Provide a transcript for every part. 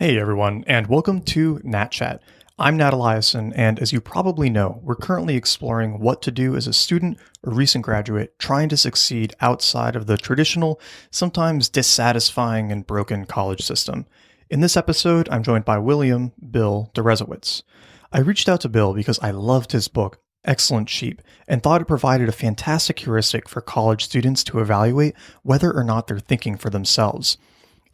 Hey everyone, and welcome to Nat Chat. I'm Nat Eliason, and as you probably know, we're currently exploring what to do as a student or recent graduate trying to succeed outside of the traditional, sometimes dissatisfying and broken college system. In this episode, I'm joined by Bill Deresiewicz. I reached out to Bill because I loved his book, Excellent Sheep, and thought it provided a fantastic heuristic for college students to evaluate whether or not they're thinking for themselves.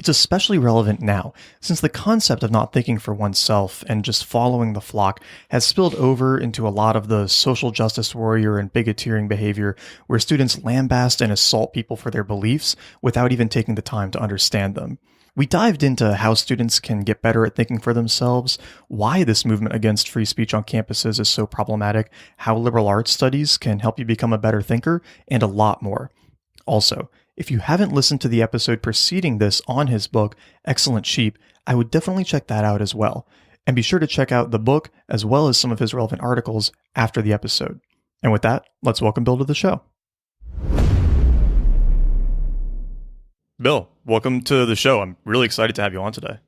It's especially relevant now, since the concept of not thinking for oneself and just following the flock has spilled over into a lot of the social justice warrior and bigoteering behavior where students lambast and assault people for their beliefs without even taking the time to understand them. We dived into how students can get better at thinking for themselves, why this movement against free speech on campuses is so problematic, how liberal arts studies can help you become a better thinker, and a lot more. Also, if you haven't listened to the episode preceding this on his book, Excellent Sheep, I would definitely check that out as well. And be sure to check out the book as well as some of his relevant articles after the episode. And with that, let's welcome Bill to the show. Bill, welcome to the show. I'm really excited to have you on today.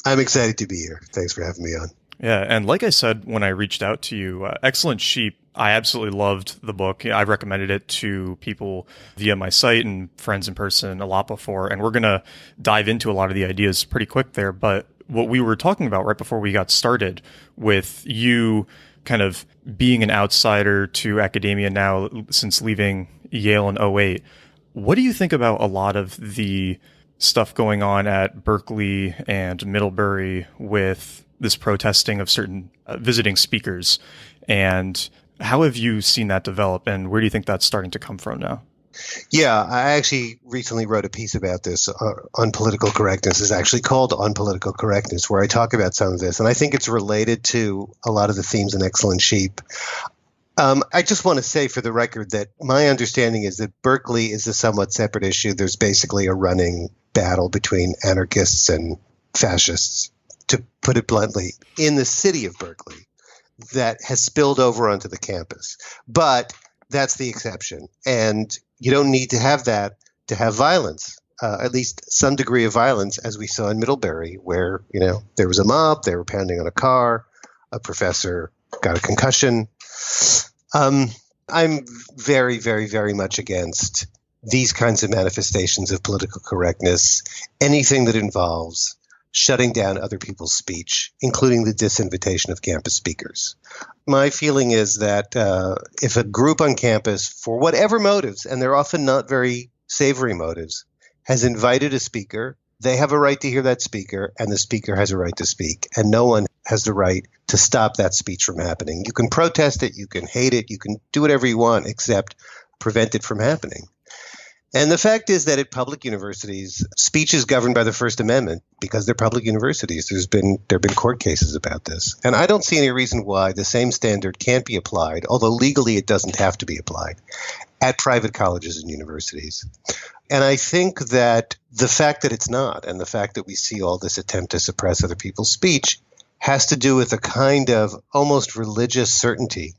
I'm excited to be here. Thanks for having me on. Yeah, and like I said when I reached out to you, Excellent Sheep, I absolutely loved the book. I've recommended it to people via my site and friends in person a lot before, and we're going to dive into a lot of the ideas pretty quick there. But what we were talking about right before we got started with you kind of being an outsider to academia now since leaving Yale in '08, what do you think about a lot of the stuff going on at Berkeley and Middlebury with this protesting of certain visiting speakers, and how have you seen that develop, and where do you think that's starting to come from now? Yeah, I actually recently wrote a piece about this on political correctness. It's actually called On Political Correctness, where I talk about some of this, and I think it's related to a lot of the themes in Excellent Sheep. I just want to say for the record that my understanding is that Berkeley is a somewhat separate issue. There's basically a running battle between anarchists and fascists, to put it bluntly, in the city of Berkeley that has spilled over onto the campus. But that's the exception. And you don't need to have that to have violence, at least some degree of violence, as we saw in Middlebury, where, there was a mob, they were pounding on a car, a professor got a concussion. I'm very, very, very much against these kinds of manifestations of political correctness, anything that involves shutting down other people's speech, including the disinvitation of campus speakers. My feeling is that if a group on campus, for whatever motives, and they're often not very savory motives, has invited a speaker, they have a right to hear that speaker, and the speaker has a right to speak, and no one has the right to stop that speech from happening. You can protest it, you can hate it, you can do whatever you want except prevent it from happening. And the fact is that at public universities, speech is governed by the First Amendment because they're public universities. There have been court cases about this. And I don't see any reason why the same standard can't be applied, although legally it doesn't have to be applied, at private colleges and universities. And I think that the fact that it's not, and the fact that we see all this attempt to suppress other people's speech, has to do with a kind of almost religious certainty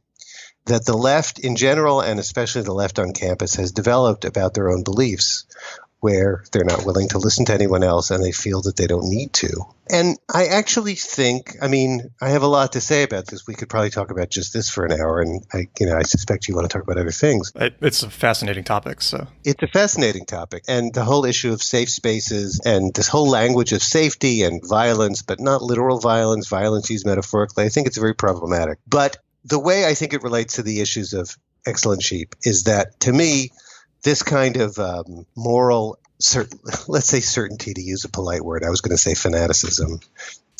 that the left in general, and especially the left on campus, has developed about their own beliefs, where they're not willing to listen to anyone else and they feel that they don't need to. And I actually think, I have a lot to say about this. We could probably talk about just this for an hour, and I suspect you want to talk about other things. It's a fascinating topic. It's a fascinating topic. And the whole issue of safe spaces and this whole language of safety and violence, but not literal violence used metaphorically, I think it's very problematic. But the way I think it relates to the issues of Excellent Sheep is that, to me, this kind of moral, let's say certainty, to use a polite word, I was going to say fanaticism,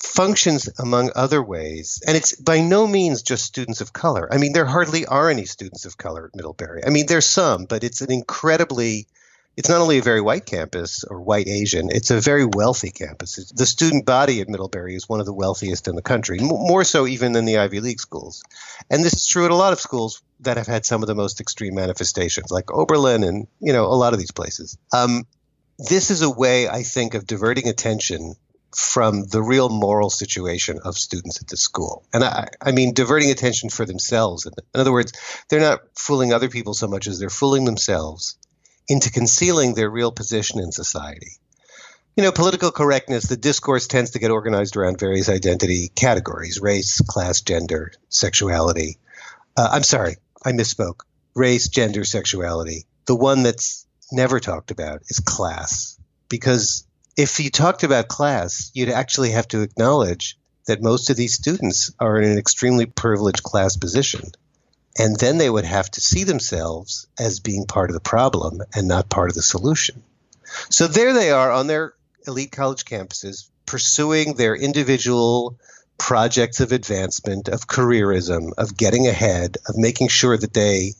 functions among other ways. And it's by no means just students of color. There hardly are any students of color at Middlebury. There's some, but it's it's not only a very white campus or white Asian, it's a very wealthy campus. The student body at Middlebury is one of the wealthiest in the country, more so even than the Ivy League schools. And this is true at a lot of schools that have had some of the most extreme manifestations, like Oberlin and, a lot of these places. This is a way, I think, of diverting attention from the real moral situation of students at the school. And I mean diverting attention for themselves. In other words, they're not fooling other people so much as they're fooling themselves into concealing their real position in society. Political correctness, the discourse tends to get organized around various identity categories: race, class, gender, sexuality. I'm sorry, I misspoke. Race, gender, sexuality. The one that's never talked about is class. Because if you talked about class, you'd actually have to acknowledge that most of these students are in an extremely privileged class position. And then they would have to see themselves as being part of the problem and not part of the solution. So there they are on their elite college campuses, pursuing their individual projects of advancement, of careerism, of getting ahead, of making sure that they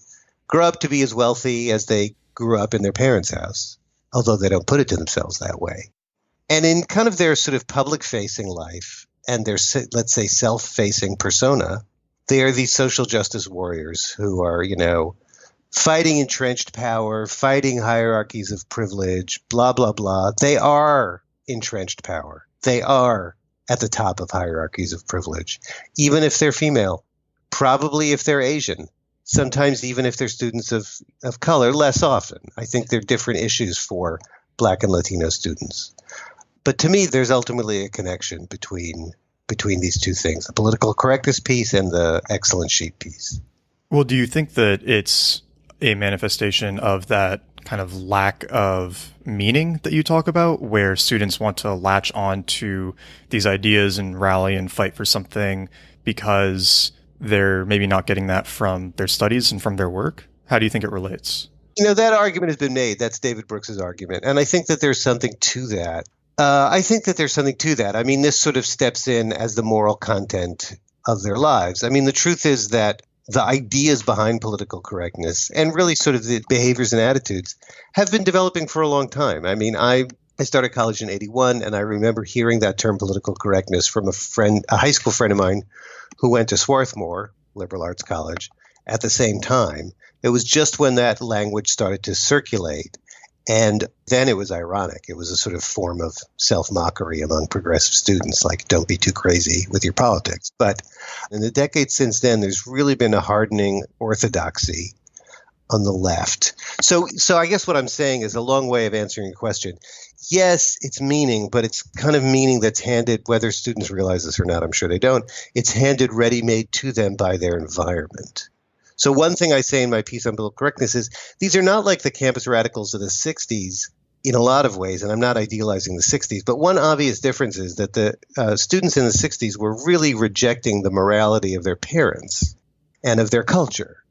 grow up to be as wealthy as they grew up in their parents' house, although they don't put it to themselves that way. And in kind of their sort of public-facing life and their, let's say, self-facing persona, they are these social justice warriors who are, fighting entrenched power, fighting hierarchies of privilege, blah, blah, blah. They are entrenched power. They are at the top of hierarchies of privilege, even if they're female, probably if they're Asian, sometimes even if they're students of color, less often. I think there are different issues for Black and Latino students. But to me, there's ultimately a connection between these two things, the political correctness piece and the excellent sheep piece. Well, do you think that it's a manifestation of that kind of lack of meaning that you talk about, where students want to latch on to these ideas and rally and fight for something because they're maybe not getting that from their studies and from their work? How do you think it relates? That argument has been made. That's David Brooks's argument. And I think that there's something to that. I mean, this sort of steps in as the moral content of their lives. I mean, the truth is that the ideas behind political correctness and really sort of the behaviors and attitudes have been developing for a long time. I mean, I started college in 81, and I remember hearing that term political correctness from a high school friend of mine who went to Swarthmore, liberal arts college, at the same time. It was just when that language started to circulate. And then it was ironic. It was a sort of form of self-mockery among progressive students, like, don't be too crazy with your politics. But in the decades since then, there's really been a hardening orthodoxy on the left. So I guess what I'm saying is a long way of answering your question. Yes, it's meaning, but it's kind of meaning that's handed, whether students realize this or not, I'm sure they don't, it's handed ready-made to them by their environment. So one thing I say in my piece on political correctness is these are not like the campus radicals of the 60s in a lot of ways, and I'm not idealizing the 60s, but one obvious difference is that the students in the 60s were really rejecting the morality of their parents and of their culture.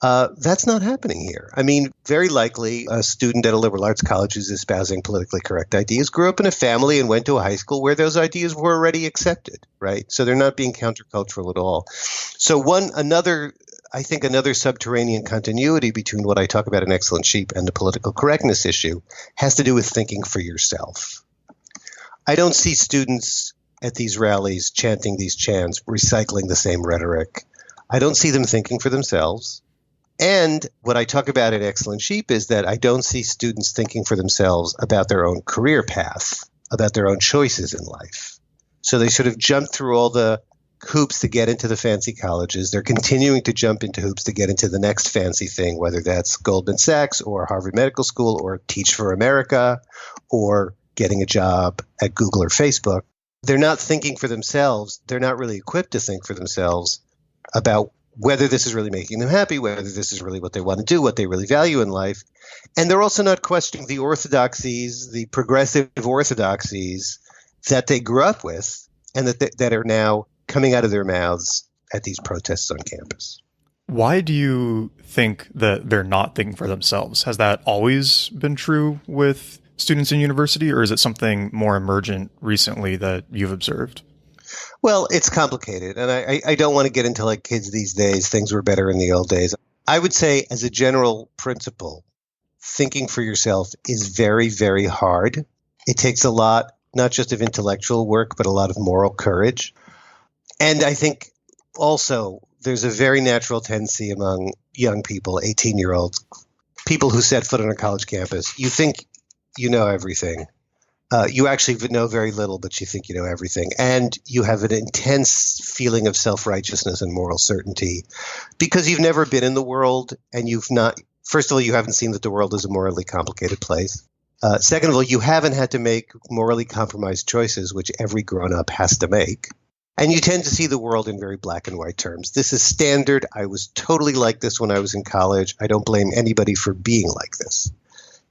That's not happening here. I mean, very likely a student at a liberal arts college who's espousing politically correct ideas grew up in a family and went to a high school where those ideas were already accepted, right? So they're not being countercultural at all. So I think another subterranean continuity between what I talk about in Excellent Sheep and the political correctness issue has to do with thinking for yourself. I don't see students at these rallies chanting these chants, recycling the same rhetoric. I don't see them thinking for themselves. And what I talk about in Excellent Sheep is that I don't see students thinking for themselves about their own career path, about their own choices in life. So they sort of jump through all the hoops to get into the fancy colleges. They're continuing to jump into hoops to get into the next fancy thing, whether that's Goldman Sachs or Harvard Medical School or Teach for America or getting a job at Google or Facebook. They're not thinking for themselves. They're not really equipped to think for themselves about whether this is really making them happy, whether this is really what they want to do, what they really value in life. And they're also not questioning the orthodoxies, the progressive orthodoxies that they grew up with and that are now coming out of their mouths at these protests on campus. Why do you think that they're not thinking for themselves? Has that always been true with students in university, or is it something more emergent recently that you've observed? Well, it's complicated, and I don't want to get into like kids these days. Things were better in the old days. I would say as a general principle, thinking for yourself is very, very hard. It takes a lot, not just of intellectual work, but a lot of moral courage. And I think also there's a very natural tendency among young people, 18-year-olds, people who set foot on a college campus. You think you know everything. You actually know very little, but you think you know everything. And you have an intense feeling of self-righteousness and moral certainty because you've never been in the world and you've not – first of all, you haven't seen that the world is a morally complicated place. Second of all, you haven't had to make morally compromised choices, which every grown-up has to make. And you tend to see the world in very black and white terms. This is standard. I was totally like this when I was in college. I don't blame anybody for being like this.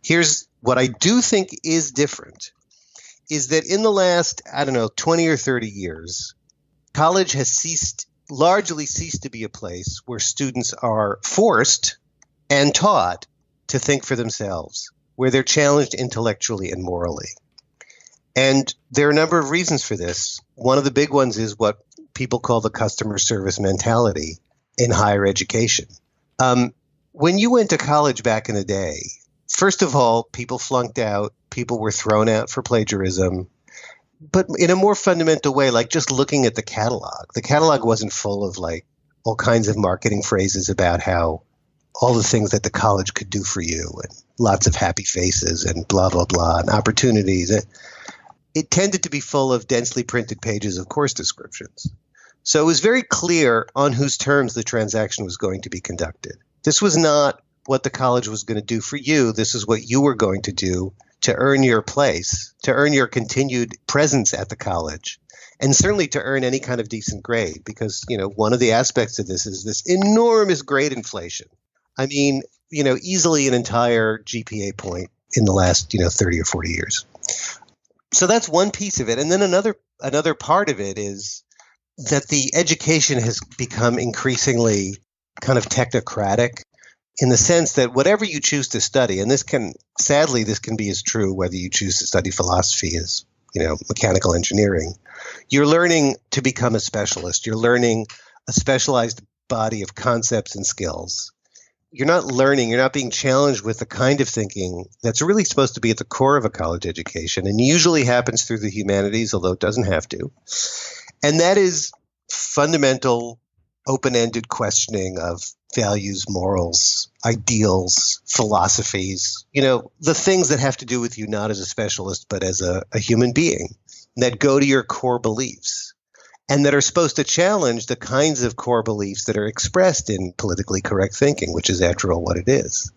Here's what I do think is different, is that in the last, 20 or 30 years, college has largely ceased to be a place where students are forced and taught to think for themselves, where they're challenged intellectually and morally. And there are a number of reasons for this. One of the big ones is what people call the customer service mentality in higher education. When you went to college back in the day, first of all, people flunked out, people were thrown out for plagiarism, but in a more fundamental way, like just looking at the catalog. The catalog wasn't full of like all kinds of marketing phrases about how all the things that the college could do for you and lots of happy faces and blah, blah, blah, and opportunities. It tended to be full of densely printed pages of course descriptions. So it was very clear on whose terms the transaction was going to be conducted. This was not what the college was going to do for you. This is what you were going to do to earn your place, to earn your continued presence at the college, and certainly to earn any kind of decent grade. Because, one of the aspects of this is this enormous grade inflation. I mean, easily an entire GPA point in the last, 30 or 40 years. So that's one piece of it. And then another part of it is that the education has become increasingly kind of technocratic in the sense that whatever you choose to study, and this can be as true whether you choose to study philosophy as, mechanical engineering, you're learning to become a specialist. You're learning a specialized body of concepts and skills. You're not being challenged with the kind of thinking that's really supposed to be at the core of a college education and usually happens through the humanities, although it doesn't have to. And that is fundamental, open-ended questioning of values, morals, ideals, philosophies, the things that have to do with you not as a specialist, but as a human being, that go to your core beliefs. And that are supposed to challenge the kinds of core beliefs that are expressed in politically correct thinking, which is, after all, what it is,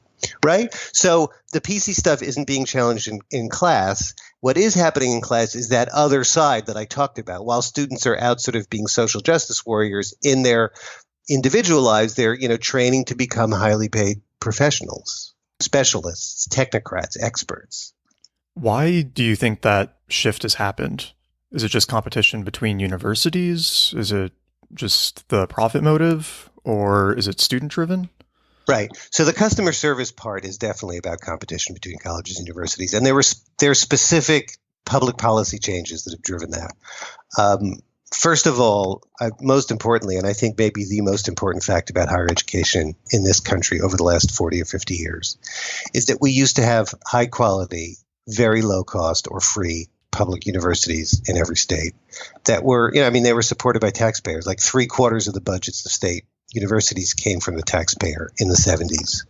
right? So the PC stuff isn't being challenged in class. What is happening in class is that other side that I talked about. While students are out sort of being social justice warriors in their individual lives, they're, training to become highly paid professionals, specialists, technocrats, experts. Why do you think that shift has happened? Is it just competition between universities? Is it just the profit motive, or is it student-driven? Right. So the customer service part is definitely about competition between colleges and universities, and there are specific public policy changes that have driven that. First of all, most importantly, and I think maybe the most important fact about higher education in this country over the last 40 or 50 years, is that we used to have high-quality, very low-cost or free public universities in every state that were, they were supported by taxpayers. Like 3/4 of the budgets of state universities came from the taxpayer in the 70s.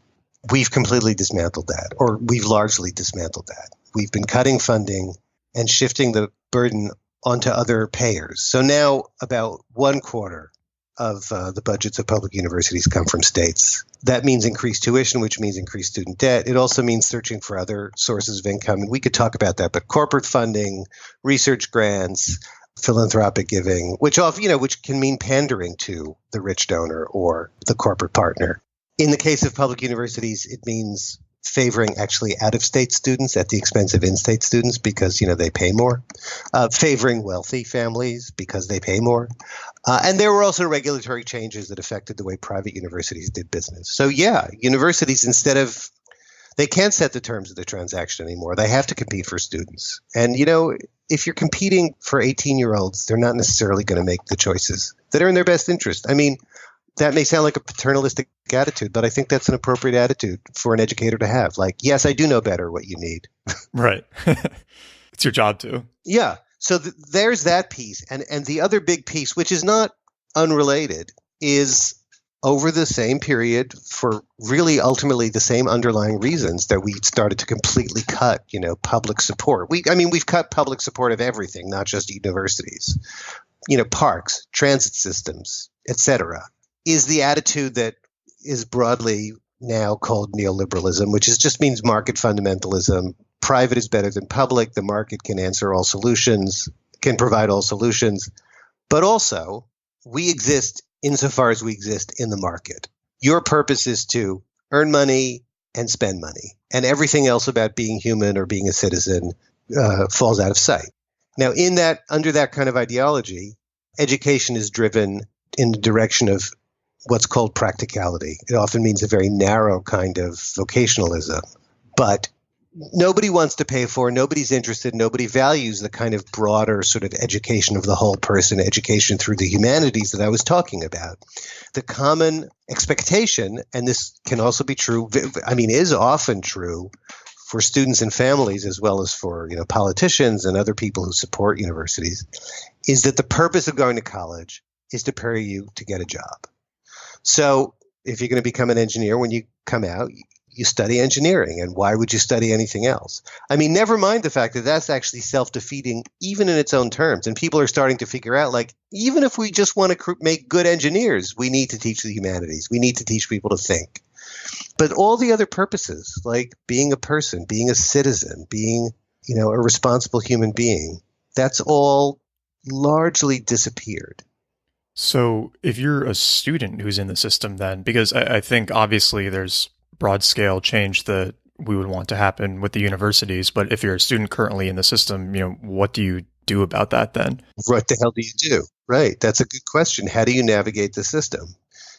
We've completely dismantled that, or we've largely dismantled that. We've been cutting funding and shifting the burden onto other payers. So now about 1/4 of the budgets of public universities come from states. That means increased tuition, which means increased student debt. It also means searching for other sources of income. And we could talk about that, but corporate funding, research grants, philanthropic giving, which can mean pandering to the rich donor or the corporate partner. In the case of public universities, it means favoring actually out-of-state students at the expense of in-state students because, they pay more, favoring wealthy families because they pay more. And there were also regulatory changes that affected the way private universities did business. So universities, they can't set the terms of the transaction anymore. They have to compete for students. And, if you're competing for 18-year-olds, they're not necessarily going to make the choices that are in their best interest. I mean, that may sound like a paternalistic attitude, but I think that's an appropriate attitude for an educator to have. Like, yes, I do know better what you need. Right. It's your job to. Yeah. So there's that piece. And the other big piece, which is not unrelated, is over the same period for really ultimately the same underlying reasons that we started to completely cut, public support. We've cut public support of everything, not just universities, parks, transit systems, etc. Is the attitude that is broadly now called neoliberalism, which just means market fundamentalism, private is better than public. The market can answer all solutions, can provide all solutions. But also, we exist insofar as we exist in the market. Your purpose is to earn money and spend money. And everything else about being human or being a citizen falls out of sight. Now, under that kind of ideology, education is driven in the direction of what's called practicality. It often means a very narrow kind of vocationalism. But nobody wants to pay for, nobody's interested, nobody values the kind of broader sort of education of the whole person, education through the humanities that I was talking about. The common expectation, and this can also be true, is often true for students and families as well as for politicians and other people who support universities, is that the purpose of going to college is to prepare you to get a job. So if you're going to become an engineer, when you come out, you study engineering. And why would you study anything else? Never mind the fact that that's actually self-defeating, even in its own terms. And people are starting to figure out, even if we just want to make good engineers, we need to teach the humanities. We need to teach people to think. But all the other purposes, like being a person, being a citizen, being, a responsible human being, that's all largely disappeared. So if you're a student who's in the system then, because I think obviously there's broad scale change that we would want to happen with the universities, but if you're a student currently in the system, what do you do about that then? What the hell do you do? Right. That's a good question. How do you navigate the system?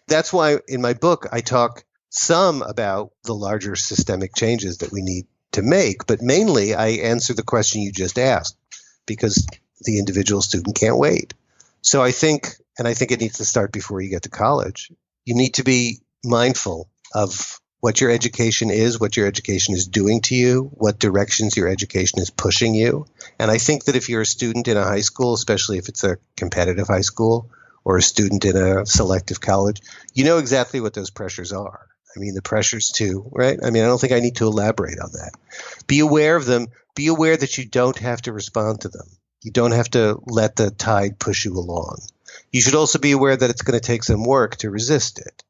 That's why in my book, I talk some about the larger systemic changes that we need to make, but mainly I answer the question you just asked because the individual student can't wait. So I think it needs to start before you get to college. You need to be mindful of what your education is, what your education is doing to you, what directions your education is pushing you. And I think that if you're a student in a high school, especially if it's a competitive high school or a student in a selective college, you know exactly what those pressures are. The pressures too, right? I don't think I need to elaborate on that. Be aware of them. Be aware that you don't have to respond to them. You don't have to let the tide push you along. You should also be aware that it's going to take some work to resist it.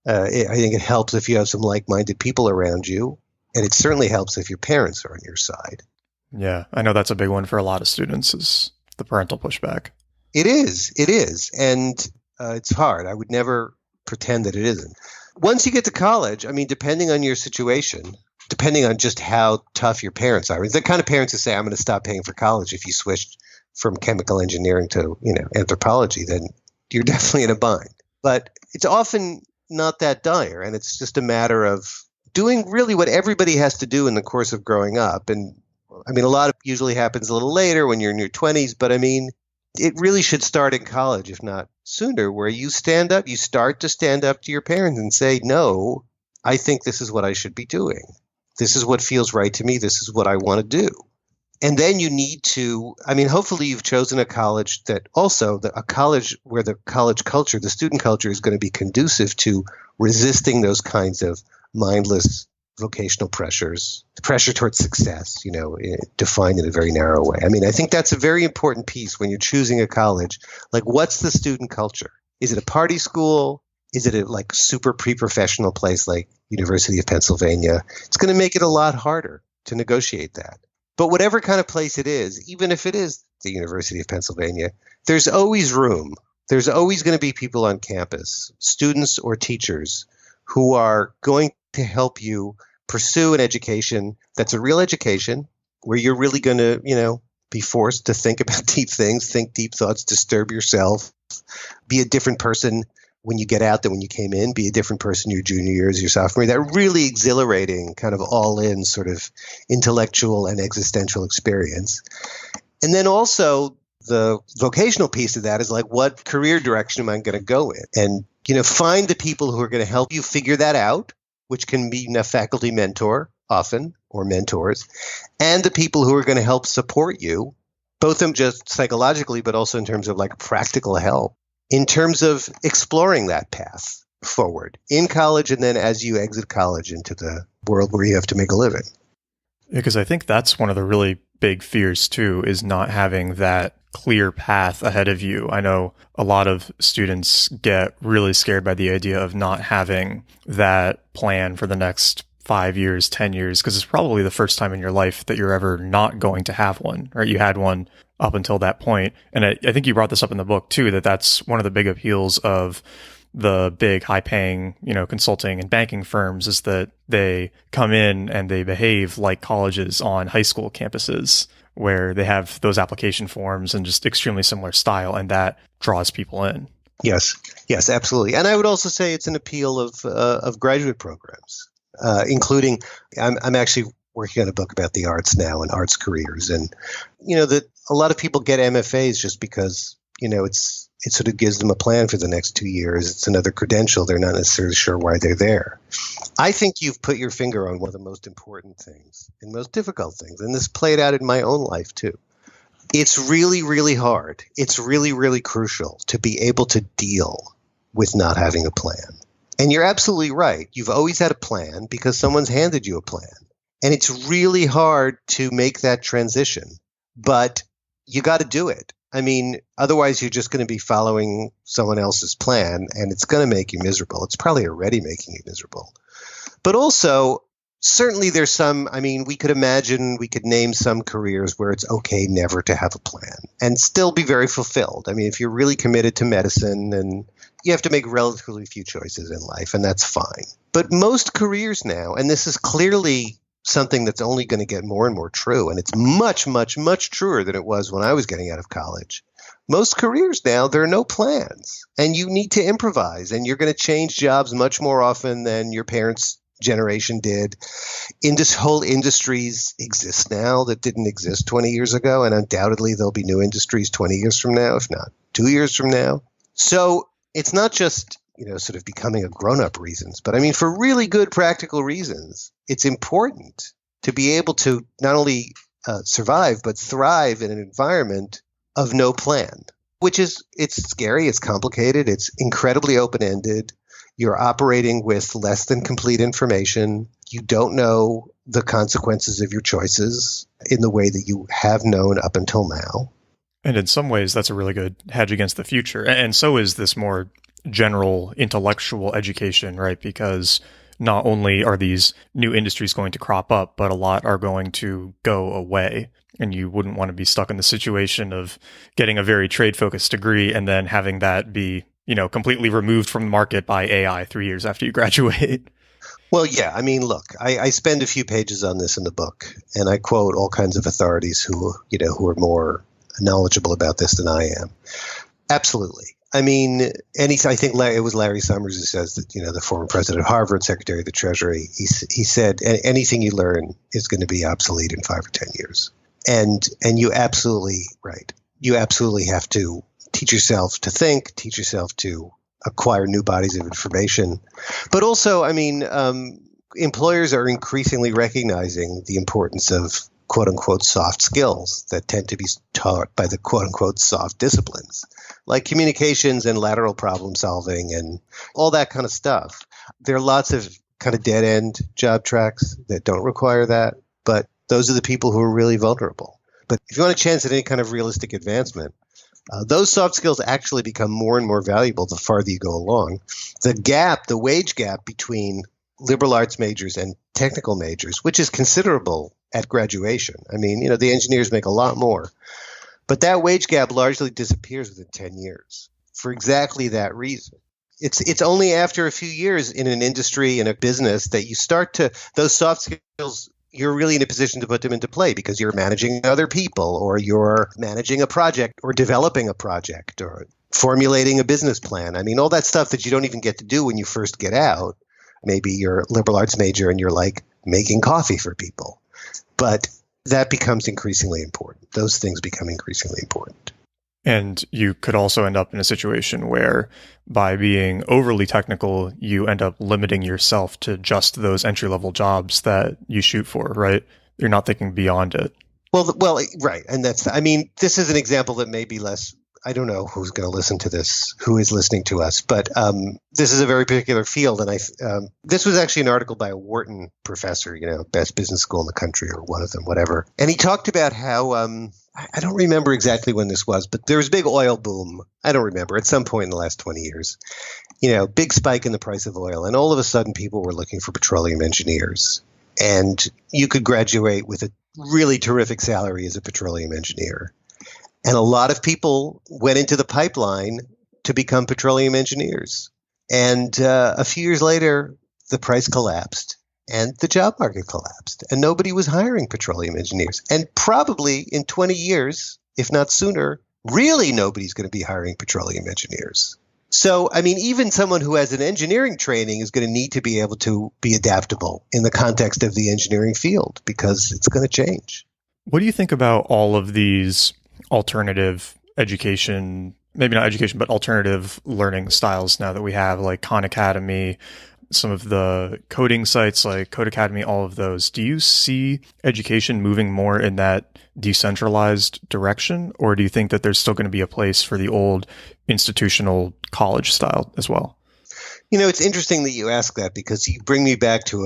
I think it helps if you have some like-minded people around you, and it certainly helps if your parents are on your side. Yeah, I know that's a big one for a lot of students is the parental pushback. It is, and it's hard. I would never pretend that it isn't. Once you get to college, depending on your situation, depending on just how tough your parents are, the kind of parents who say, I'm going to stop paying for college if you switch from chemical engineering to, anthropology, then you're definitely in a bind. But it's often not that dire, and it's just a matter of doing really what everybody has to do in the course of growing up. And a lot of it usually happens a little later when you're in your 20s, but it really should start in college, if not sooner, where you start to stand up to your parents and say, no, I think this is what I should be doing. This is what feels right to me. This is what I want to do. And then you need to, hopefully you've chosen a college a college where the college culture, the student culture is going to be conducive to resisting those kinds of mindless vocational pressures, the pressure towards success, defined in a very narrow way. I think that's a very important piece when you're choosing a college. What's the student culture? Is it a party school? Is it a super pre-professional place like University of Pennsylvania? It's going to make it a lot harder to negotiate that. But whatever kind of place it is, even if it is the University of Pennsylvania, there's always room. There's always going to be people on campus, students or teachers, who are going to help you pursue an education that's a real education where you're really going to, be forced to think about deep things, think deep thoughts, disturb yourself, be a different person when you get out than when you came in, be a different person your junior year as your sophomore year. That really exhilarating kind of all-in sort of intellectual and existential experience. And then also the vocational piece of that is what career direction am I going to go in? And, find the people who are going to help you figure that out, which can be a faculty mentor often, or mentors, and the people who are going to help support you, both of them just psychologically, but also in terms of practical help, in terms of exploring that path forward in college and then as you exit college into the world where you have to make a living. Because I think that's one of the really big fears too, is not having that clear path ahead of you. I know a lot of students get really scared by the idea of not having that plan for the next 5 years, 10 years, because it's probably the first time in your life that you're ever not going to have one, right? You had one up until that point. And I think you brought this up in the book too, that that's one of the big appeals of the big high paying, consulting and banking firms, is that they come in and they behave like colleges on high school campuses, where they have those application forms and just extremely similar style, and that draws people in. Yes, absolutely. And I would also say it's an appeal of graduate programs, including, I'm actually working on a book about the arts now and arts careers. And, that a lot of people get MFAs just because, it sort of gives them a plan for the next 2 years. It's another credential. They're not necessarily sure why they're there. I think you've put your finger on one of the most important things and most difficult things. And this played out in my own life too. It's really, really hard. It's really, really crucial to be able to deal with not having a plan. And you're absolutely right. You've always had a plan because someone's handed you a plan. And it's really hard to make that transition, but you got to do it. I mean, otherwise you're just going to be following someone else's plan, and it's going to make you miserable. It's probably already making you miserable. But also, certainly there's some, we could name some careers where it's okay never to have a plan and still be very fulfilled. If you're really committed to medicine, and you have to make relatively few choices in life, and that's fine. But most careers now, and this is clearly something that's only going to get more and more true, and it's much, much, much truer than it was when I was getting out of college. Most careers now, there are no plans, and you need to improvise, and you're going to change jobs much more often than your parents' generation did. Whole industries exist now that didn't exist 20 years ago, and undoubtedly there'll be new industries 20 years from now, if not 2 years from now. So it's not just sort of becoming a grown-up reasons. But for really good practical reasons, it's important to be able to not only survive, but thrive in an environment of no plan, it's scary, it's complicated, it's incredibly open-ended. You're operating with less than complete information. You don't know the consequences of your choices in the way that you have known up until now. And in some ways, that's a really good hedge against the future. And so is this more general intellectual education, right? Because not only are these new industries going to crop up, but a lot are going to go away. And you wouldn't want to be stuck in the situation of getting a very trade-focused degree and then having that be, completely removed from the market by AI 3 years after you graduate. Well, yeah. Look, I spend a few pages on this in the book, and I quote all kinds of authorities who are more knowledgeable about this than I am. Absolutely. I think it was Larry Summers who says that, the former president of Harvard, Secretary of the Treasury, he said anything you learn is going to be obsolete in 5 or 10 years. And you absolutely right. You absolutely have to teach yourself to think, teach yourself to acquire new bodies of information. But also, employers are increasingly recognizing the importance of quote unquote soft skills that tend to be taught by the quote unquote soft disciplines, like communications and lateral problem solving and all that kind of stuff. There are lots of kind of dead end job tracks that don't require that, but those are the people who are really vulnerable. But if you want a chance at any kind of realistic advancement, those soft skills actually become more and more valuable the farther you go along. The wage gap between liberal arts majors and technical majors, which is considerable at graduation. The engineers make a lot more. But that wage gap largely disappears within 10 years for exactly that reason. It's only after a few years in an industry, in a business, that you start to, those soft skills, you're really in a position to put them into play because you're managing other people, or you're managing a project, or developing a project, or formulating a business plan. All that stuff that you don't even get to do when you first get out. Maybe you're a liberal arts major and you're like making coffee for people. But that becomes increasingly important. Those things become increasingly important. And you could also end up in a situation where by being overly technical, you end up limiting yourself to just those entry-level jobs that you shoot for, right? You're not thinking beyond it. Well, right. And that's, this is an example that may be less, I don't know who's going to listen to this, who is listening to us, but this is a very particular field. And this was actually an article by a Wharton professor, best business school in the country, or one of them, whatever. And he talked about how, I don't remember exactly when this was, but there was a big oil boom. I don't remember, at some point in the last 20 years. big spike in the price of oil. And all of a sudden, people were looking for petroleum engineers. And you could graduate with a really terrific salary as a petroleum engineer. And a lot of people went into the pipeline to become petroleum engineers. And a few years later, the price collapsed and the job market collapsed. And nobody was hiring petroleum engineers. And probably in 20 years, if not sooner, really nobody's going to be hiring petroleum engineers. So, I mean, even someone who has an engineering training is going to need to be able to be adaptable in the context of the engineering field because it's going to change. What do you think about all of these alternative education, maybe not education, but alternative learning styles now that we have, like Khan Academy, some of the coding sites like Code Academy, all of those? Do you see education moving more in that decentralized direction, or do you think that there's still going to be a place for the old institutional college style as well? It's interesting that you ask that because you bring me back to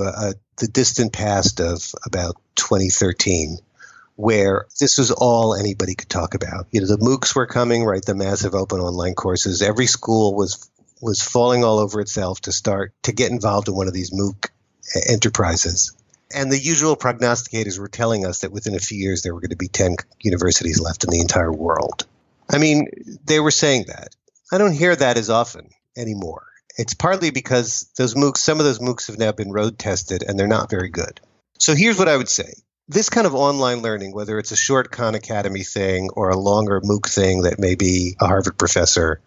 the distant past of about 2013, where this was all anybody could talk about. The MOOCs were coming, right? The massive open online courses. Every school was falling all over itself to get involved in one of these MOOC enterprises. And the usual prognosticators were telling us that within a few years there were going to be 10 universities left in the entire world. I mean, they were saying that. I don't hear that as often anymore. It's partly because some of those MOOCs have now been road tested and they're not very good. So here's what I would say. This kind of online learning, whether it's a short Khan Academy thing or a longer MOOC thing that may be a Harvard professor,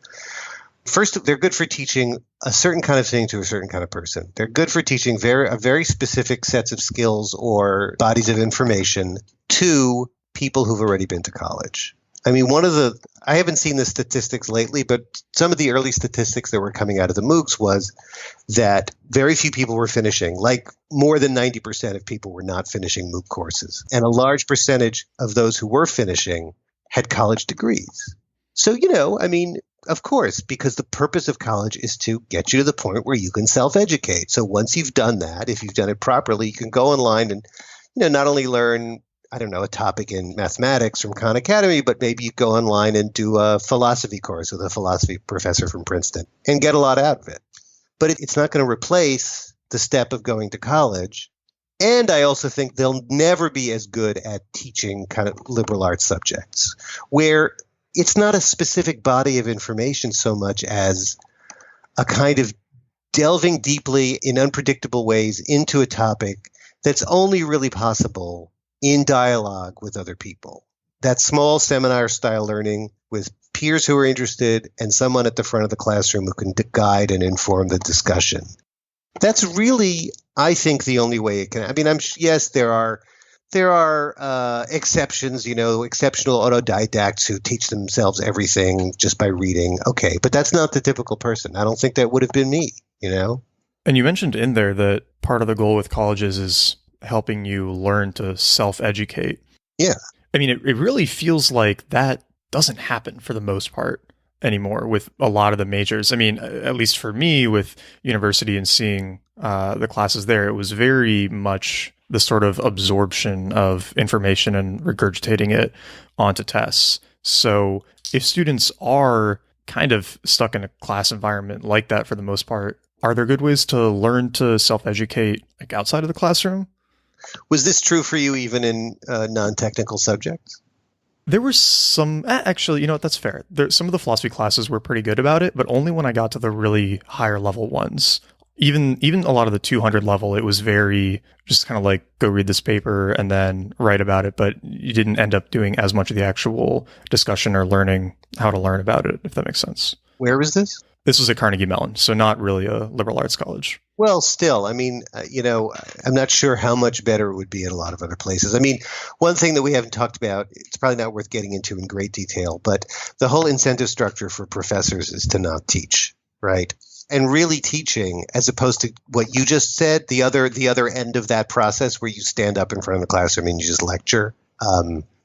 first, they're good for teaching a certain kind of thing to a certain kind of person. They're good for teaching very specific sets of skills or bodies of information to people who've already been to college. I mean, I haven't seen the statistics lately, but some of the early statistics that were coming out of the MOOCs was that very few people were finishing, like more than 90% of people were not finishing MOOC courses. And a large percentage of those who were finishing had college degrees. So, I mean, of course, because the purpose of college is to get you to the point where you can self-educate. So once you've done that, if you've done it properly, you can go online and, not only learn, a topic in mathematics from Khan Academy, but maybe you go online and do a philosophy course with a philosophy professor from Princeton and get a lot out of it. But it's not going to replace the step of going to college. And I also think they'll never be as good at teaching kind of liberal arts subjects, where it's not a specific body of information so much as a kind of delving deeply in unpredictable ways into a topic that's only really possible in dialogue with other people. That small seminar-style learning with peers who are interested and someone at the front of the classroom who can guide and inform the discussion. That's really, I think, the only way it can. I mean, yes, there are exceptions, exceptional autodidacts who teach themselves everything just by reading. Okay, but that's not the typical person. I don't think that would have been me, And you mentioned in there that part of the goal with colleges is helping you learn to self-educate. Yeah. I mean, it really feels like that doesn't happen for the most part anymore with a lot of the majors. I mean, at least for me with university and seeing the classes there, it was very much the sort of absorption of information and regurgitating it onto tests. So if students are kind of stuck in a class environment like that for the most part, are there good ways to learn to self-educate like outside of the classroom? Was this true for you even in non-technical subjects? There were some, actually, that's fair. Some of the philosophy classes were pretty good about it, but only when I got to the really higher level ones. Even a lot of the 200 level, it was very just kind of like go read this paper and then write about it, but you didn't end up doing as much of the actual discussion or learning how to learn about it, if that makes sense. Where was this? This was at Carnegie Mellon, so not really a liberal arts college. Well, still, I mean, I'm not sure how much better it would be at a lot of other places. I mean, one thing that we haven't talked about, it's probably not worth getting into in great detail, but the whole incentive structure for professors is to not teach, right? And really teaching, as opposed to what you just said, the other end of that process where you stand up in front of the classroom and you just lecture,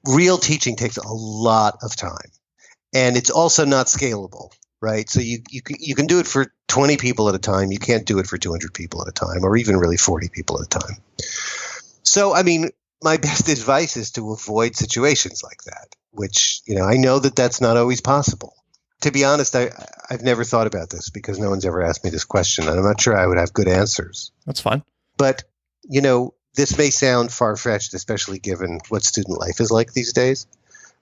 real teaching takes a lot of time. And it's also not scalable. Right. So you can do it for 20 people at a time. You can't do it for 200 people at a time, or even really 40 people at a time. So, I mean, my best advice is to avoid situations like that, which, I know that that's not always possible. to be honest, I've never thought about this because no one's ever asked me this question, and I'm not sure I would have good answers. That's fine. But, this may sound far-fetched, especially given what student life is like these days.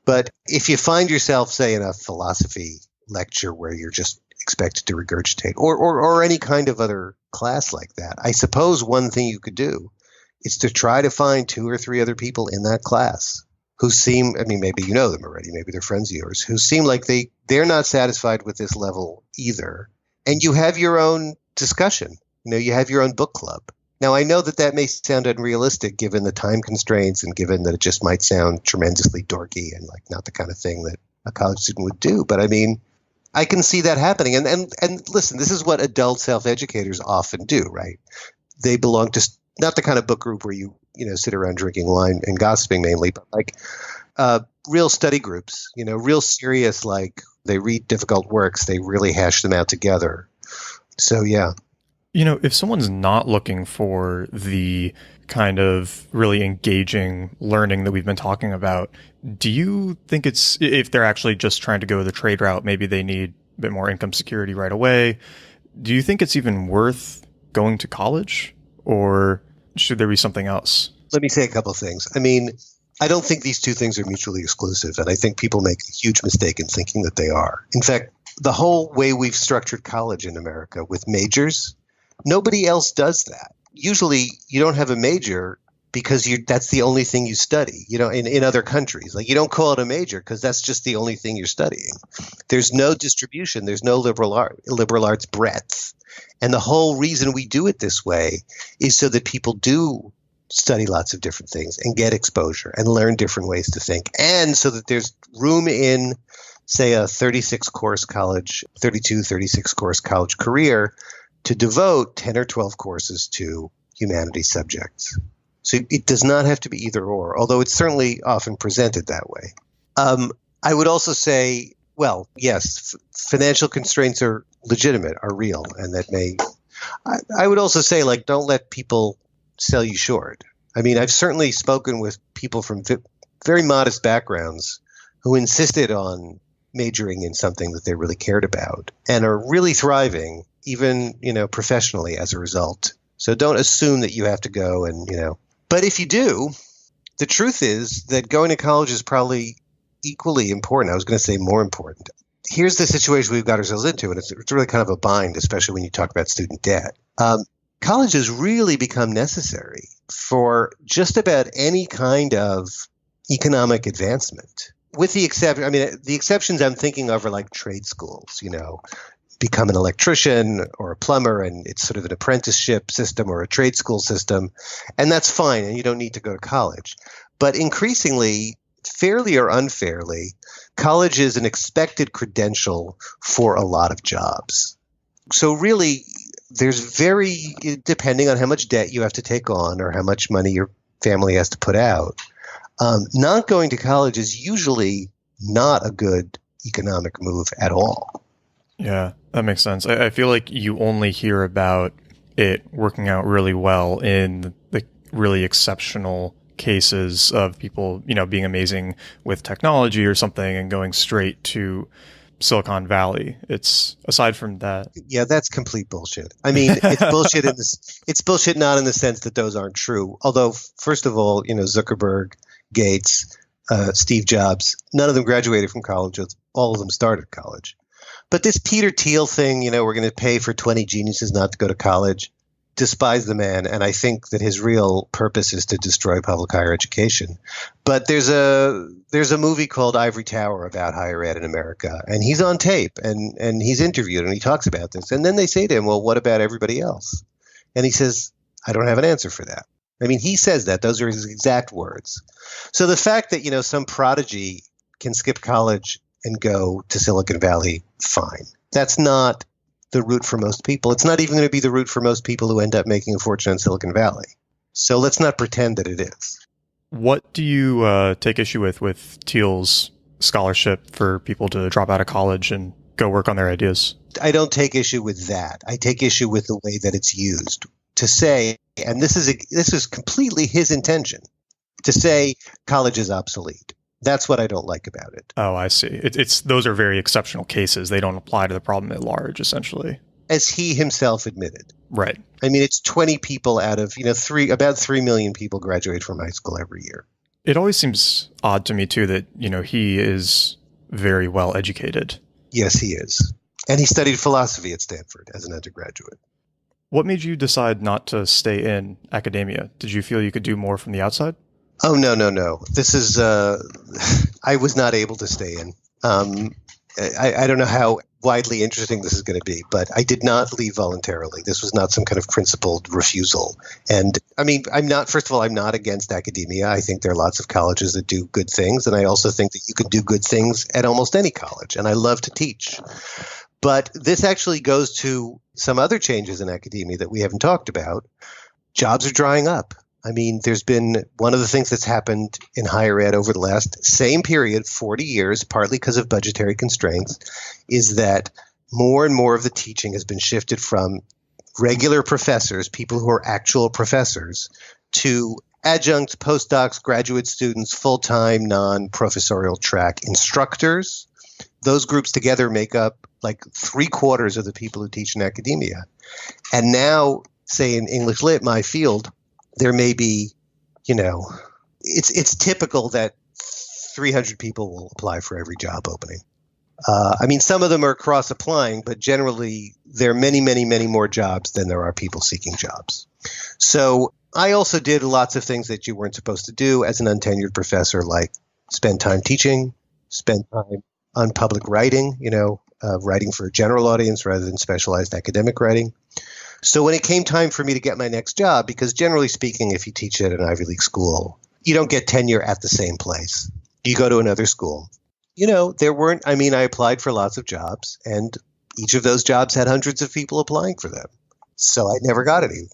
But if you find yourself, say, in a philosophy lecture where you're just expected to regurgitate, or any kind of other class like that, I suppose one thing you could do is to try to find 2 or 3 other people in that class who seem, maybe you know them already, maybe they're friends of yours, who seem like they're not satisfied with this level either. And you have your own discussion. You have your own book club. Now, I know that may sound unrealistic given the time constraints and given that it just might sound tremendously dorky and like not the kind of thing that a college student would do. But I can see that happening. And listen, this is what adult self-educators often do, right? They belong to not the kind of book group where you sit around drinking wine and gossiping mainly, but like real study groups, real serious, like they read difficult works, they really hash them out together. So, yeah. If someone's not looking for the kind of really engaging learning that we've been talking about, do you think if they're actually just trying to go the trade route, maybe they need a bit more income security right away, do you think it's even worth going to college, or should there be something else? Let me say a couple of things. I don't think these two things are mutually exclusive, and I think people make a huge mistake in thinking that they are. In fact, the whole way we've structured college in America with majors, nobody else does that. Usually you don't have a major because that's the only thing you study, in other countries. Like you don't call it a major because that's just the only thing you're studying. There's no distribution. There's no liberal arts breadth. And the whole reason we do it this way is so that people do study lots of different things and get exposure and learn different ways to think. And so that there's room in, say, a 36 course college career to devote 10 or 12 courses to humanities subjects. So it does not have to be either or, although it's certainly often presented that way. I would also say, well, yes, financial constraints are legitimate, are real, and that may – I would also say, like, don't let people sell you short. I've certainly spoken with people from very modest backgrounds who insisted on majoring in something that they really cared about and are really thriving, even, professionally as a result. So don't assume that you have to go and, but if you do, the truth is that going to college is probably equally important. I was going to say more important. Here's the situation we've got ourselves into, and it's really kind of a bind, especially when you talk about student debt. College has really become necessary for just about any kind of economic advancement, with the exception. The exceptions I'm thinking of are like trade schools, become an electrician or a plumber, and it's sort of an apprenticeship system or a trade school system, and that's fine, and you don't need to go to college. But increasingly, fairly or unfairly, college is an expected credential for a lot of jobs. So really, there's depending on how much debt you have to take on or how much money your family has to put out, not going to college is usually not a good economic move at all. Yeah, that makes sense. I feel like you only hear about it working out really well in the really exceptional cases of people, being amazing with technology or something and going straight to Silicon Valley. It's aside from that. Yeah, that's complete bullshit. It's bullshit it's bullshit not in the sense that those aren't true. Although, first of all, Zuckerberg, Gates, Steve Jobs, none of them graduated from college. All of them started college. But this Peter Thiel thing, we're going to pay for 20 geniuses not to go to college, despise the man. And I think that his real purpose is to destroy public higher education. But there's a movie called Ivory Tower about higher ed in America. And he's on tape and he's interviewed and he talks about this. And then they say to him, well, what about everybody else? And he says, I don't have an answer for that. He says that. Those are his exact words. So the fact that, some prodigy can skip college and go to Silicon Valley, fine. That's not the route for most people. It's not even going to be the route for most people who end up making a fortune in Silicon Valley. So let's not pretend that it is. What do you take issue with Thiel's scholarship for people to drop out of college and go work on their ideas? I don't take issue with that. I take issue with the way that it's used to say, and this is completely his intention, to say college is obsolete. That's what I don't like about it. Oh, I see. It's those are very exceptional cases. They don't apply to the problem at large, essentially. As he himself admitted. Right. I mean, it's 20 people out of, about 3 million people graduate from high school every year. It always seems odd to me, too, that, he is very well educated. Yes, he is. And he studied philosophy at Stanford as an undergraduate. What made you decide not to stay in academia? Did you feel you could do more from the outside? Oh, no. This is, I was not able to stay in. I don't know how widely interesting this is going to be, but I did not leave voluntarily. This was not some kind of principled refusal. And I mean, I'm not against academia. I think there are lots of colleges that do good things. And I also think that you can do good things at almost any college. And I love to teach. But this actually goes to some other changes in academia that we haven't talked about. Jobs are drying up. I mean, there's been one of the things that's happened in higher ed over the last same period, 40 years, partly because of budgetary constraints, is that more and more of the teaching has been shifted from regular professors, people who are actual professors, to adjuncts, postdocs, graduate students, full-time, non-professorial track instructors. Those groups together make up like 3/4 of the people who teach in academia. And now, say in English Lit, my field, there may be, it's typical that 300 people will apply for every job opening. I mean, some of them are cross-applying, but generally there are many, many, many more jobs than there are people seeking jobs. So I also did lots of things that you weren't supposed to do as an untenured professor, like spend time teaching, spend time on public writing, writing for a general audience rather than specialized academic writing. So when it came time for me to get my next job, because generally speaking, if you teach at an Ivy League school, you don't get tenure at the same place. You go to another school. I applied for lots of jobs, and each of those jobs had hundreds of people applying for them. So I never got any.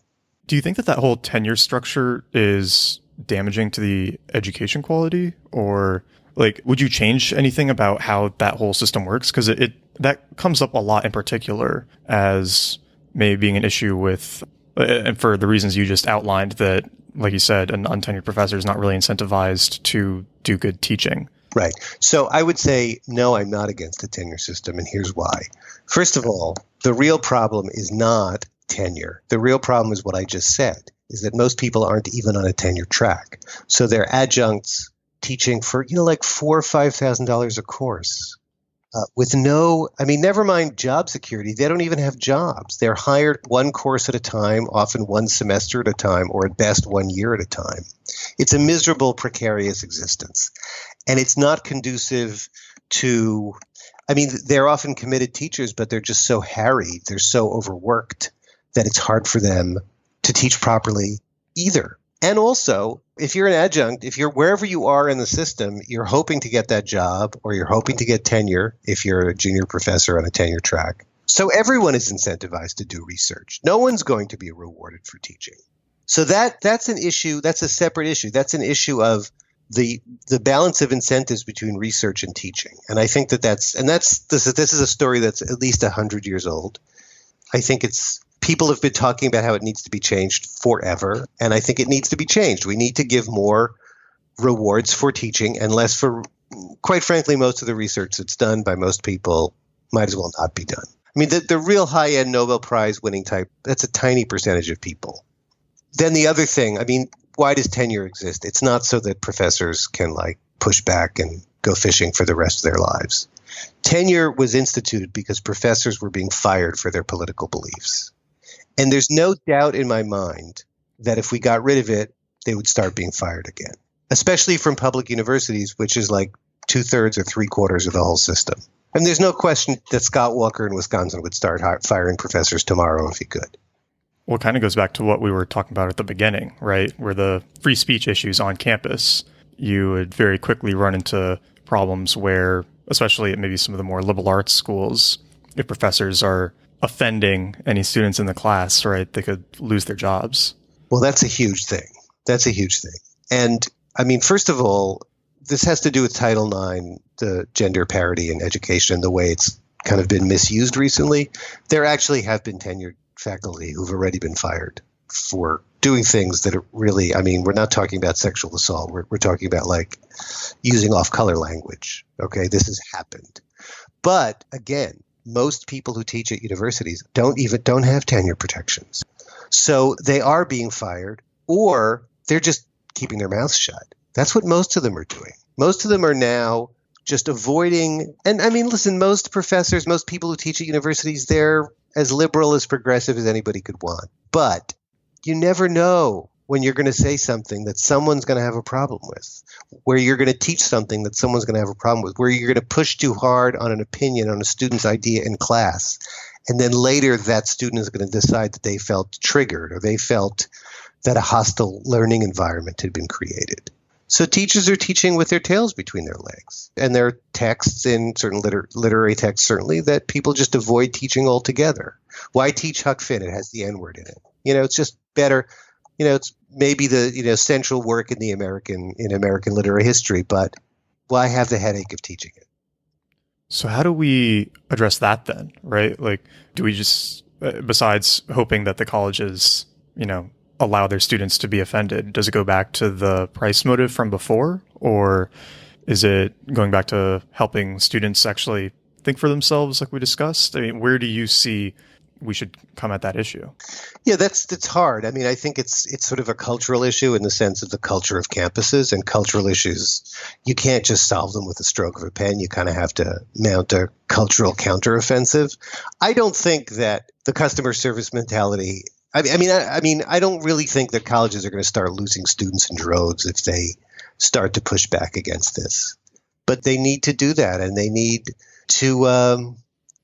Do you think that whole tenure structure is damaging to the education quality? Or would you change anything about how that whole system works? Because that comes up a lot in particular as maybe being an issue with, and for the reasons you just outlined, that, like you said, an untenured professor is not really incentivized to do good teaching. Right. So I would say, no, I'm not against the tenure system, and here's why. First of all, the real problem is not tenure. The real problem is what I just said, is that most people aren't even on a tenure track. So they're adjuncts teaching for, like $4,000 or $5,000 a course. With never mind job security, they don't even have jobs. They're hired one course at a time, often one semester at a time, or at best 1 year at a time. It's a miserable, precarious existence. And it's not conducive to, they're often committed teachers, but they're just so harried, they're so overworked that it's hard for them to teach properly either. And also, if you're an adjunct, if you're wherever you are in the system, you're hoping to get that job, or you're hoping to get tenure if you're a junior professor on a tenure track. So everyone is incentivized to do research. No one's going to be rewarded for teaching. So that's an issue. That's a separate issue. That's an issue of the balance of incentives between research and teaching. And I think this is a story that's at least 100 years old. I think people have been talking about how it needs to be changed forever, and I think it needs to be changed. We need to give more rewards for teaching and less for, quite frankly, most of the research that's done by most people might as well not be done. The real high-end Nobel Prize winning type, that's a tiny percentage of people. Then the other thing, why does tenure exist? It's not so that professors can push back and go fishing for the rest of their lives. Tenure was instituted because professors were being fired for their political beliefs. And there's no doubt in my mind that if we got rid of it, they would start being fired again, especially from public universities, which is 2/3 or 3/4 of the whole system. And there's no question that Scott Walker in Wisconsin would start firing professors tomorrow if he could. Well, it kind of goes back to what we were talking about at the beginning, right? Where the free speech issues on campus, you would very quickly run into problems where, especially at maybe some of the more liberal arts schools, if professors are offending any students in the class, right, they could lose their jobs. Well, that's a huge thing. And first of all, this has to do with Title IX, the gender parity in education, the way it's kind of been misused recently. There actually have been tenured faculty who've already been fired for doing things that are really, I mean, we're not talking about sexual assault. We're talking about like using off-color language. Okay, this has happened. But again, most people who teach at universities don't have tenure protections. So they are being fired, or they're just keeping their mouths shut. That's what most of them are doing. Most of them are now just avoiding, and I mean, listen, most professors, most people who teach at universities, they're as liberal, as progressive as anybody could want. But you never know when you're going to say something that someone's going to have a problem with, where you're going to teach something that someone's going to have a problem with, where you're going to push too hard on an opinion, on a student's idea in class. And then later that student is going to decide that they felt triggered, or they felt that a hostile learning environment had been created. So teachers are teaching with their tails between their legs. And there are texts in certain literary texts, certainly, that people just avoid teaching altogether. Why teach Huck Finn? It has the N-word in it. It's just better. It's maybe the central work in American literary history, but why have the headache of teaching it? So how do we address that then, right? Like, do we just, besides hoping that the colleges, allow their students to be offended, does it go back to the price motive from before? Or is it going back to helping students actually think for themselves like we discussed? I mean, where do you see we should come at that issue? Yeah, that's hard. I mean, I think it's sort of a cultural issue in the sense of the culture of campuses, and cultural issues, you can't just solve them with a stroke of a pen. You kind of have to mount a cultural counteroffensive. I don't think that the customer service mentality, I don't really think that colleges are going to start losing students in droves if they start to push back against this. But they need to do that, and they need to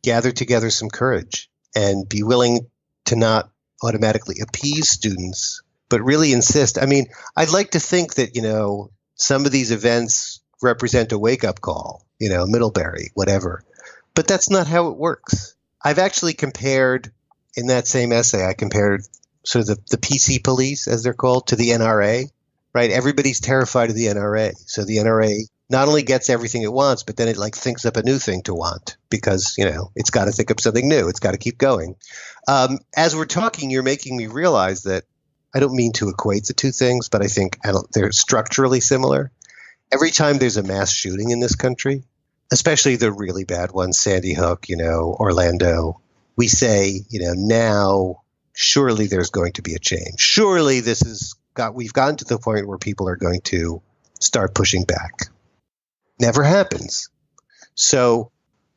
gather together some courage and be willing to not automatically appease students, but really insist. I mean, I'd like to think that, some of these events represent a wake-up call, Middlebury, whatever. But that's not how it works. I've actually compared, in that same essay, I compared sort of the PC police, as they're called, to the NRA, right? Everybody's terrified of the NRA. So the NRA not only gets everything it wants, but then it thinks up a new thing to want because, it's got to think up something new. It's got to keep going. As we're talking, you're making me realize that I don't mean to equate the two things, but I think they're structurally similar. Every time there's a mass shooting in this country, especially the really bad ones, Sandy Hook, Orlando, we say, now surely there's going to be a change. Surely we've gotten to the point where people are going to start pushing back. Never happens. So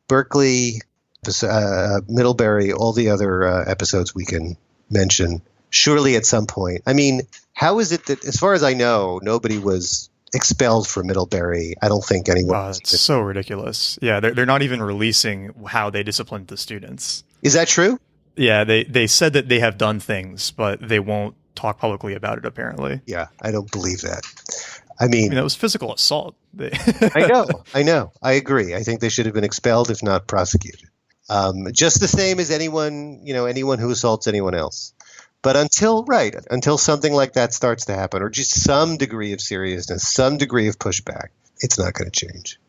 Berkeley, Middlebury, all the other episodes we can mention, surely at some point. I mean, how is it that, as far as I know, nobody was expelled from Middlebury? I don't think anyone. Wow, that's so ridiculous. Yeah, they're not even releasing how they disciplined the students. Is that true? Yeah, they said that they have done things, but they won't talk publicly about it, apparently. Yeah, I don't believe that. I mean, that was physical assault. I know. I agree. I think they should have been expelled, if not prosecuted. Just the same as anyone who assaults anyone else. But until something like that starts to happen, or just some degree of seriousness, some degree of pushback, it's not going to change.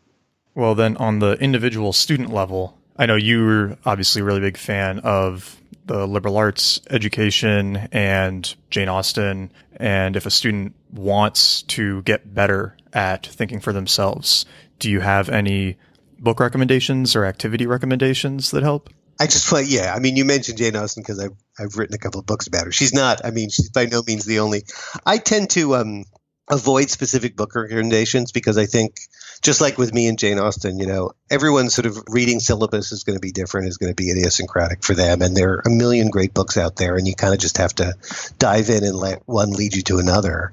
Well, then on the individual student level, I know you were obviously a really big fan of the liberal arts education and Jane Austen. And if a student wants to get better at thinking for themselves, do you have any book recommendations or activity recommendations that help? You mentioned Jane Austen because I've written a couple of books about her. She's by no means the only. I tend to avoid specific book recommendations because I think, just like with me and Jane Austen, everyone's sort of reading syllabus is going to be different, is going to be idiosyncratic for them. And there are a million great books out there, and you kind of just have to dive in and let one lead you to another.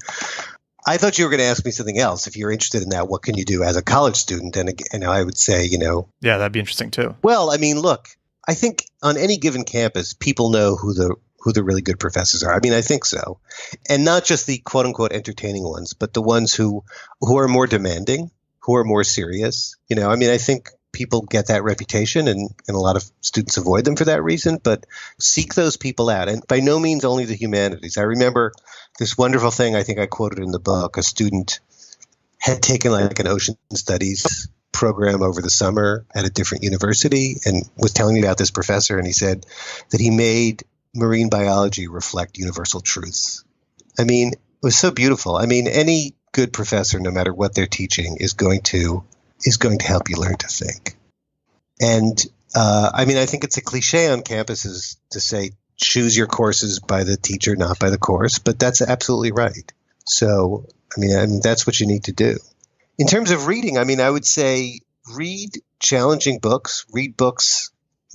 I thought you were going to ask me something else. If you're interested in that, what can you do as a college student? And I would say, Yeah, that'd be interesting too. Well, I mean, look, I think on any given campus, people know who the really good professors are. I mean, I think so. And not just the quote unquote entertaining ones, but the ones who are more demanding, who are more serious. I think people get that reputation and a lot of students avoid them for that reason, but seek those people out. And by no means only the humanities. I remember this wonderful thing I think I quoted in the book. A student had taken an ocean studies program over the summer at a different university and was telling me about this professor, and he said that he made marine biology reflect universal truths. I mean, it was so beautiful. I mean, any good professor, no matter what they're teaching, is going to help you learn to think. And I mean, I think it's a cliche on campuses to say choose your courses by the teacher, not by the course, but that's absolutely right. So, I mean, that's what you need to do. In terms of reading, I mean, I would say read challenging books, read books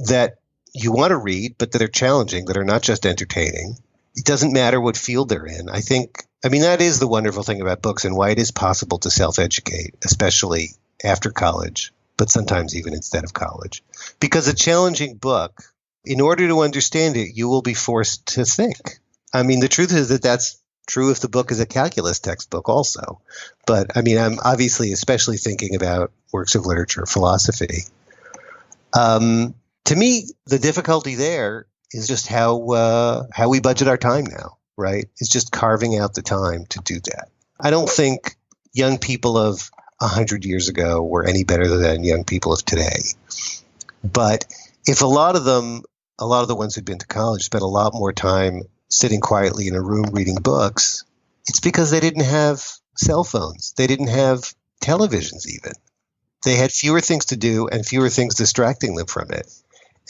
that you want to read, but that are challenging, that are not just entertaining. It doesn't matter what field they're in. I mean, that is the wonderful thing about books and why it is possible to self-educate, especially after college, but sometimes even instead of college. Because a challenging book, in order to understand it, you will be forced to think. I mean, the truth is that that's true if the book is a calculus textbook also. But I mean, I'm obviously especially thinking about works of literature, philosophy. To me, the difficulty there is just how we budget our time now, right? It's just carving out the time to do that. I don't think young people of 100 years ago were any better than young people of today. But if a lot of the ones who'd been to college spent a lot more time sitting quietly in a room reading books, it's because they didn't have cell phones. They didn't have televisions even. They had fewer things to do and fewer things distracting them from it.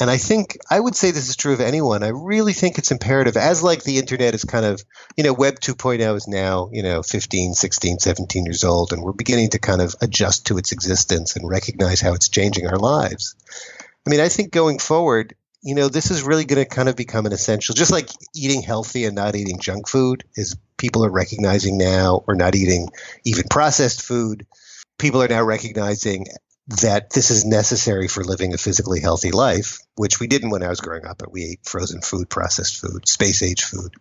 And I would say this is true of anyone. I really think it's imperative, as like the internet is kind of, Web 2.0 is now, 15, 16, 17 years old, and we're beginning to kind of adjust to its existence and recognize how it's changing our lives. I mean, I think going forward, this is really going to kind of become an essential, just like eating healthy and not eating junk food is people are recognizing now, or not eating even processed food. People are now recognizing that this is necessary for living a physically healthy life, which we didn't when I was growing up, but we ate frozen food, processed food, space-age food.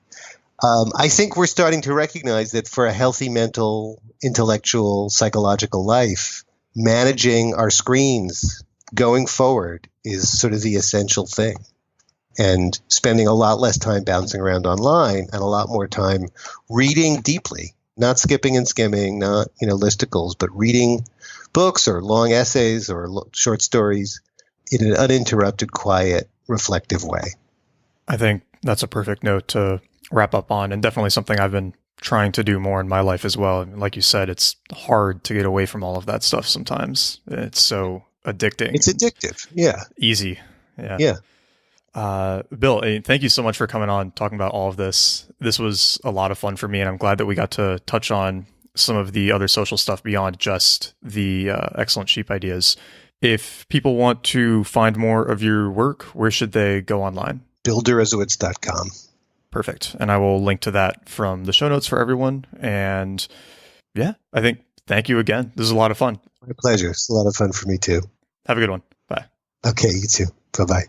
I think we're starting to recognize that for a healthy mental, intellectual, psychological life, managing our screens going forward is sort of the essential thing. And spending a lot less time bouncing around online and a lot more time reading deeply, not skipping and skimming, not, listicles, but reading books or long essays or short stories in an uninterrupted, quiet, reflective way. I think that's a perfect note to wrap up on, and definitely something I've been trying to do more in my life as well. Like you said, it's hard to get away from all of that stuff sometimes. It's so addicting. It's addictive. Yeah. Easy. Yeah. Yeah. Bill, thank you so much for coming on, talking about all of this. This was a lot of fun for me, and I'm glad that we got to touch on some of the other social stuff beyond just the excellent sheep ideas. If people want to find more of your work, where should they go online? BillDeresiewicz.com. Perfect. And I will link to that from the show notes for everyone. And yeah, I think thank you again. This is a lot of fun. My pleasure. It's a lot of fun for me too. Have a good one. Bye. Okay, you too. Bye-bye.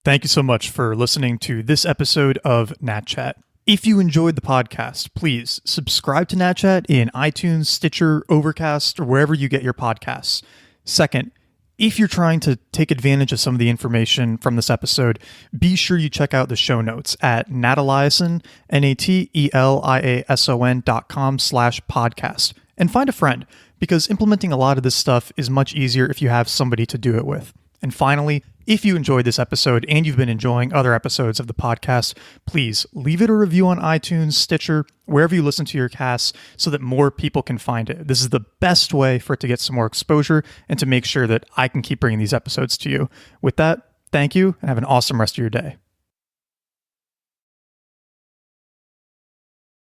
Thank you so much for listening to this episode of Nat Chat. If you enjoyed the podcast, please subscribe to Nat Chat in iTunes, Stitcher, Overcast, or wherever you get your podcasts. Second, if you're trying to take advantage of some of the information from this episode, be sure you check out the show notes at nataliason, nateliason.com/podcast, and find a friend, because implementing a lot of this stuff is much easier if you have somebody to do it with. And finally, if you enjoyed this episode and you've been enjoying other episodes of the podcast, please leave it a review on iTunes, Stitcher, wherever you listen to your casts, so that more people can find it. This is the best way for it to get some more exposure and to make sure that I can keep bringing these episodes to you. With that, thank you and have an awesome rest of your day.